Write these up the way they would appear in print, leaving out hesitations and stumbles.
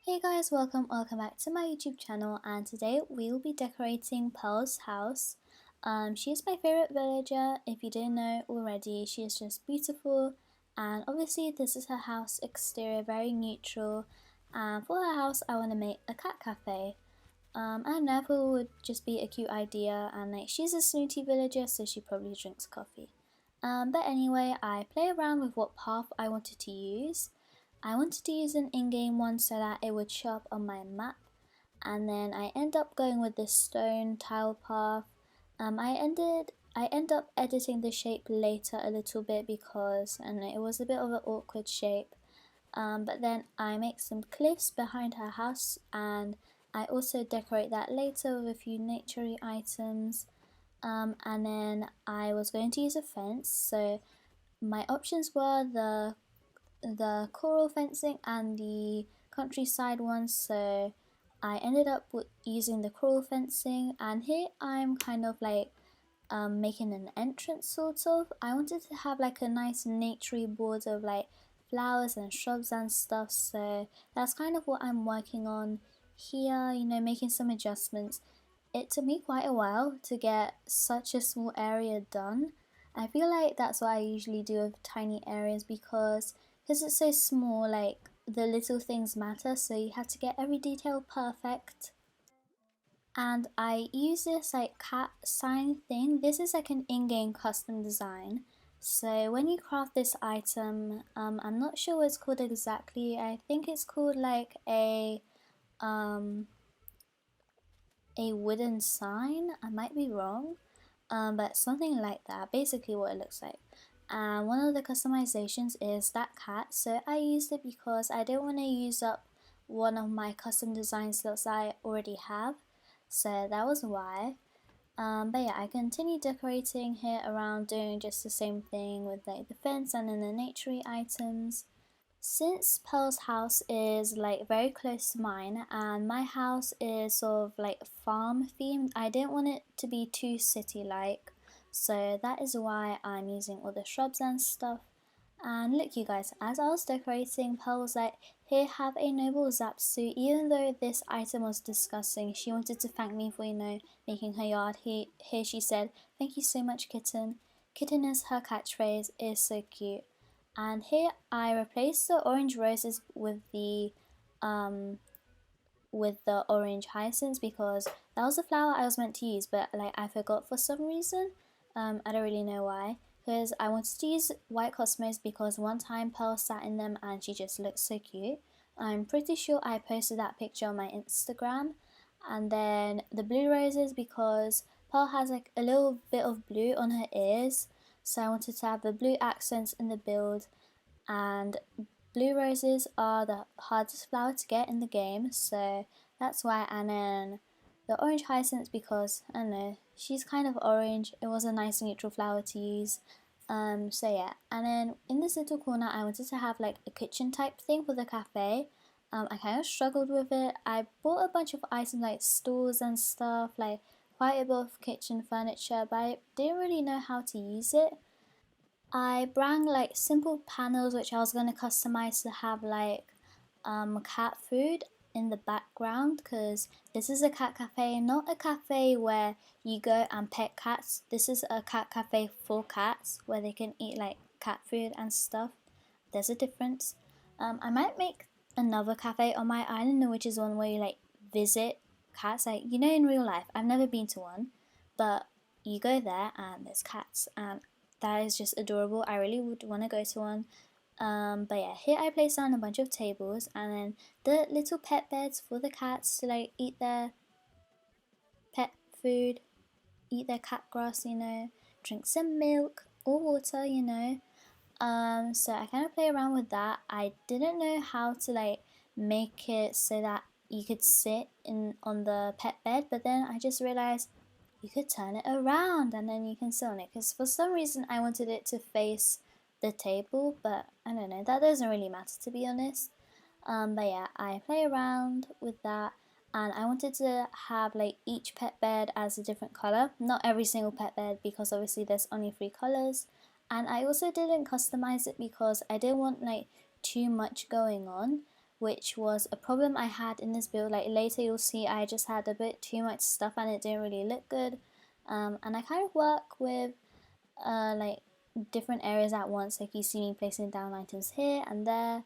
Hey guys, welcome back to my YouTube channel, and today we will be decorating Purrl's house. She's my favorite villager. If you didn't know already, she is just beautiful, and obviously this is her house exterior, very neutral. And for her house I want to make a cat cafe. I don't know if it would just be a cute idea, and like she's a snooty villager so she probably drinks coffee. But anyway, I play around with what path I wanted to use. I wanted to use an in-game one so that it would show up on my map, and then I end up going with this stone tile path. I end up editing the shape later a little bit because and it was a bit of an awkward shape. But then I make some cliffs behind her house, and I also decorate that later with a few naturey items. And then I was going to use a fence, so my options were the coral fencing and the countryside one, so I ended up using the coral fencing, and here I'm kind of like making an entrance sort of. I wanted to have like a nice naturey border of like flowers and shrubs and stuff, so that's kind of what I'm working on here, making some adjustments. It took me quite a while to get such a small area done. I feel like that's what I usually do with tiny areas because it's so small, like the little things matter, so you have to get every detail perfect. And I use this like cat sign thing. This is like an in-game custom design. So when you craft this item, I'm not sure what it's called exactly. I think it's called like um, a wooden sign. I might be wrong, but something like that. Basically, what it looks like. And one of the customizations is that cat. So I used it because I didn't want to use up one of my custom design slots I already have. So that was why. But yeah, I continued decorating here around, doing just the same thing with like the fence and then the naturey items. Since Pearl's house is like very close to mine and my house is sort of like farm themed, I didn't want it to be too city like, so that is why I'm using all the shrubs and stuff. And look you guys, as I was decorating, Pearl was like, here, have a noble zap suit. Even though this item was disgusting, she wanted to thank me for, making her yard. Here she said, thank you so much, kitten. Kitten is her catchphrase, is so cute. And here I replaced the orange roses um with the orange hyacinths because that was the flower I was meant to use, but like I forgot for some reason. I don't really know why. Because I wanted to use white cosmos because one time Pearl sat in them and she just looked so cute. I'm pretty sure I posted that picture on my Instagram. And then the blue roses because Pearl has like a little bit of blue on her ears, so I wanted to have the blue accents in the build. And blue roses are the hardest flower to get in the game, so that's why. And then the orange hyacinths because I don't know, she's kind of orange. It was a nice neutral flower to use. So yeah, and then in this little corner I wanted to have like a kitchen type thing for the cafe. I kind of struggled with it. I bought a bunch of items like stools and stuff, like quite a bit of kitchen furniture, but I didn't really know how to use it. I brought like simple panels which I was going to customize to have like cat food in the background because this is a cat cafe, not a cafe where you go and pet cats. This is a cat cafe for cats where they can eat like cat food and stuff. There's a difference. I might make another cafe on my island, which is one where you like visit cats, like in real life. I've never been to one, but you go there and there's cats, and that is just adorable. I really would want to go to one. But yeah, here I placed down a bunch of tables and then the little pet beds for the cats to like eat their pet food, eat their cat grass, drink some milk or water. So I kind of play around with that. I didn't know how to like make it so that you could sit in on the pet bed, but then I just realized you could turn it around and then you can sit on it, because for some reason I wanted it to face the table, but I don't know, that doesn't really matter to be honest. But yeah, I play around with that, and I wanted to have like each pet bed as a different color, not every single pet bed because obviously there's only 3 colors. And I also didn't customize it because I didn't want like too much going on. which was a problem I had in this build. Like later you'll see I just had a bit too much stuff and it didn't really look good. And I kind of work with like different areas at once. Like you see me placing down items here and there.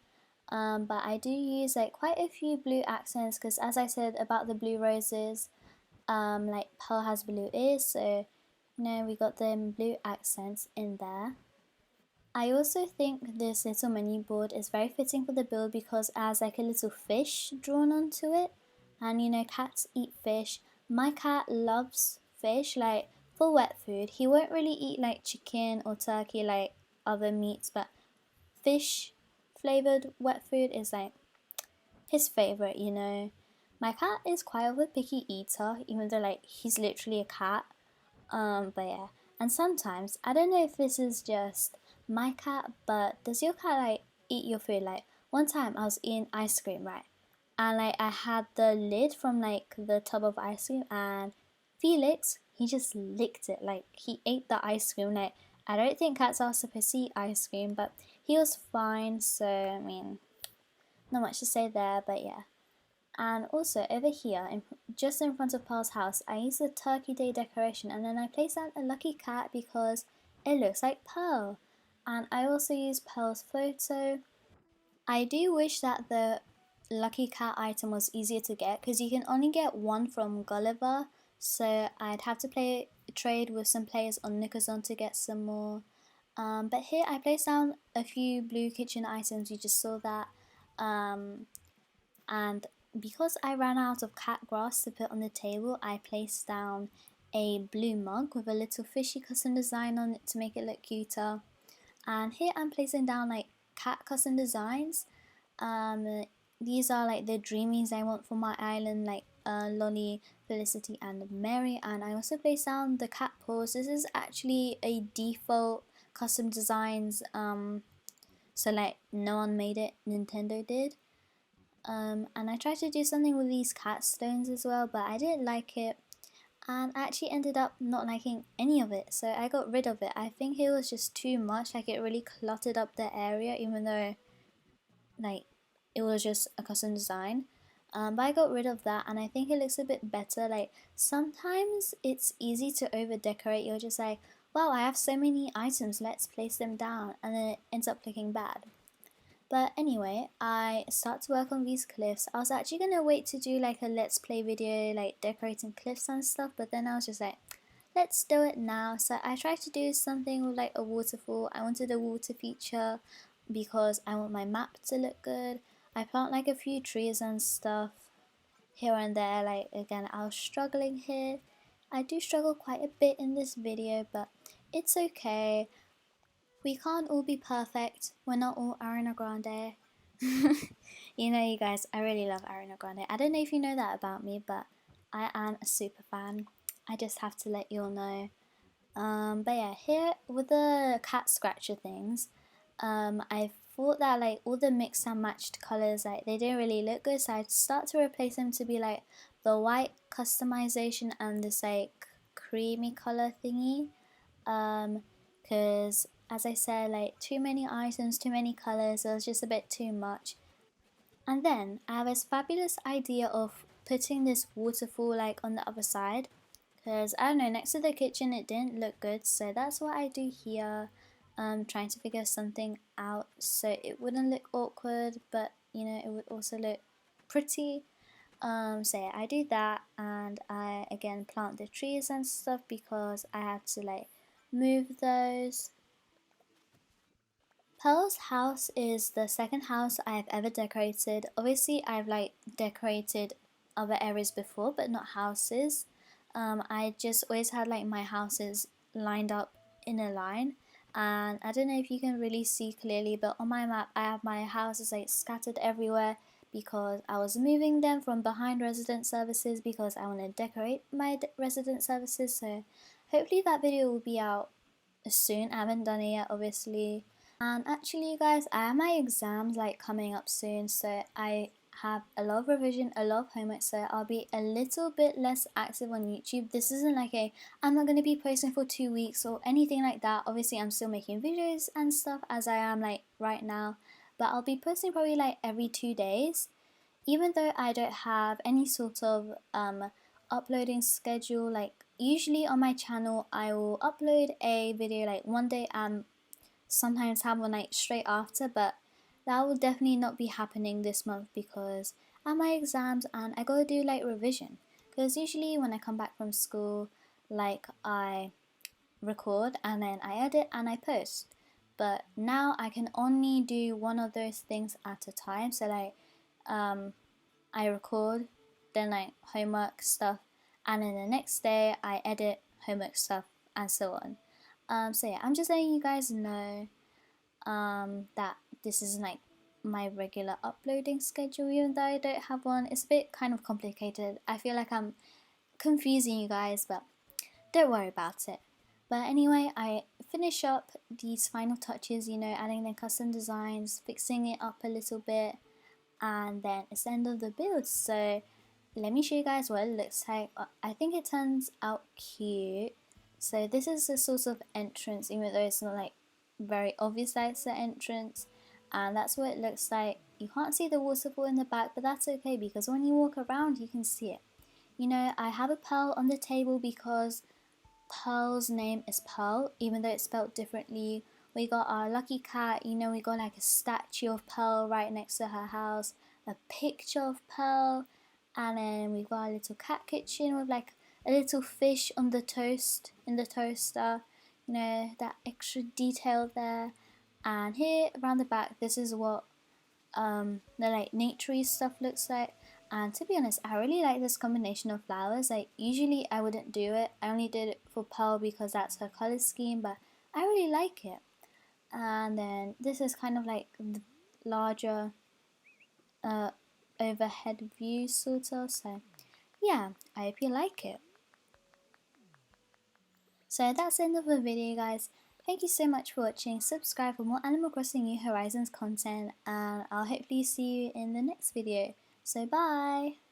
But I do use like quite a few blue accents because, as I said about the blue roses, like Purrl has blue ears, so you know we got them blue accents in there. I also think this little menu board is very fitting for the build because it has like a little fish drawn onto it, and you know cats eat fish. My cat loves fish, like for wet food. He won't really eat like chicken or turkey like other meats, but fish flavored wet food is like his favorite, you know. My cat is quite of a picky eater, even though like he's literally a cat. But yeah, and sometimes I don't know if this is just my cat, but does your cat like eat your food? Like one time I was eating ice cream, right? And like I had the lid from like the tub of ice cream, and Felix, he just licked it. Like he ate the ice cream. Like I don't think cats are supposed to eat ice cream, but he was fine. So I mean, not much to say there, but yeah. And also over here, just in front of Purrl's house, I used the Turkey Day decoration, and then I placed down a lucky cat because it looks like Purrl. And I also used Purrl's photo. I do wish that the lucky cat item was easier to get because you can only get one from Gulliver, so I'd have to play trade with some players on Nickerzone to get some more. But here I placed down a few blue kitchen items, you just saw that. And because I ran out of cat grass to put on the table, I placed down a blue mug with a little fishy custom design on it to make it look cuter. And here I'm placing down like cat custom designs. These are like the dreamies I want for my island, like Lolly, Felicity, and Mary. And I also placed down the cat paws. This is actually a default custom designs. So like no one made it, Nintendo did. And I tried to do something with these cat stones as well, but I didn't like it, and I actually ended up not liking any of it, so I got rid of it. I think it was just too much, like it really cluttered up the area, even though like it was just a custom design. But I got rid of that, and I think it looks a bit better. Like sometimes it's easy to over decorate. You're just like, wow, I have so many items, let's place them down, and then it ends up looking bad. But anyway, I start to work on these cliffs. I was actually gonna wait to do like a let's play video, like decorating cliffs and stuff, but then I was just like, let's do it now. So I tried to do something with like a waterfall. I wanted a water feature because I want my map to look good. I plant like a few trees and stuff here and there. Like again, I was struggling here. I do struggle quite a bit in this video, but it's okay. We can't all be perfect. We're not all Ariana Grande. You know, you guys, I really love Ariana Grande. I don't know if you know that about me, but I am a super fan. I just have to let you all know. But yeah, here with the cat scratcher things, I thought that like all the mixed and matched colors, like they didn't really look good, so I start to replace them to be like the white customization and this like creamy color thingy. Because as I said, like too many items, too many colors, it was just a bit too much. And then I have this fabulous idea of putting this waterfall like on the other side, because I don't know, next to the kitchen it didn't look good, so that's what I do here. Trying to figure something out so it wouldn't look awkward, but you know, it would also look pretty. So yeah, I do that, and I again plant the trees and stuff because I have to like move those. Purrl's house is the second house I've ever decorated. Obviously, I've like decorated other areas before, but not houses. I just always had like my houses lined up in a line, and I don't know if you can really see clearly, but on my map I have my houses like scattered everywhere because I was moving them from behind resident services because I want to decorate my resident services. So hopefully that video will be out soon. I haven't done it yet, obviously. And actually, you guys, I have my exams like coming up soon, so I have a lot of revision, a lot of homework, so I'll be a little bit less active on YouTube. This isn't like I'm not going to be posting for 2 weeks or anything like that. Obviously, I'm still making videos and stuff as I am like right now, but I'll be posting probably like every 2 days. Even though I don't have any sort of uploading schedule, like usually on my channel I will upload a video like one day and sometimes have one like straight after, but that will definitely not be happening this month because I have my exams and I gotta do like revision. Because usually when I come back from school, like I record and then I edit and I post. But now I can only do one of those things at a time. So like I record, then like homework stuff, and then the next day I edit homework stuff and so on. So yeah, I'm just letting you guys know that this is like my regular uploading schedule, even though I don't have one. It's a bit kind of complicated. I feel like I'm confusing you guys, but don't worry about it. But anyway, I finish up these final touches, you know, adding the custom designs, fixing it up a little bit, and then it's the end of the build. So let me show you guys what it looks like. I think it turns out cute. So this is the sort of entrance, even though it's not like very obvious that it's the entrance, and that's what it looks like. You can't see the waterfall in the back, but that's okay because when you walk around you can see it. You know, I have a Purrl on the table because Purrl's name is Purrl, even though it's spelled differently. We got our lucky cat, you know, we got like a statue of Purrl right next to her house, a picture of Purrl, and then we've got a little cat kitchen with like a little fish on the toast, in the toaster, you know, that extra detail there. And here around the back, this is what the like naturey stuff looks like. And to be honest, I really like this combination of flowers. Like usually I wouldn't do it. I only did it for Purrl because that's her color scheme, but I really like it. And then this is kind of like the larger overhead view sort of. So yeah, I hope you like it. So that's the end of the video, guys. Thank you so much for watching. Subscribe for more Animal Crossing New Horizons content, and I'll hopefully see you in the next video. So bye!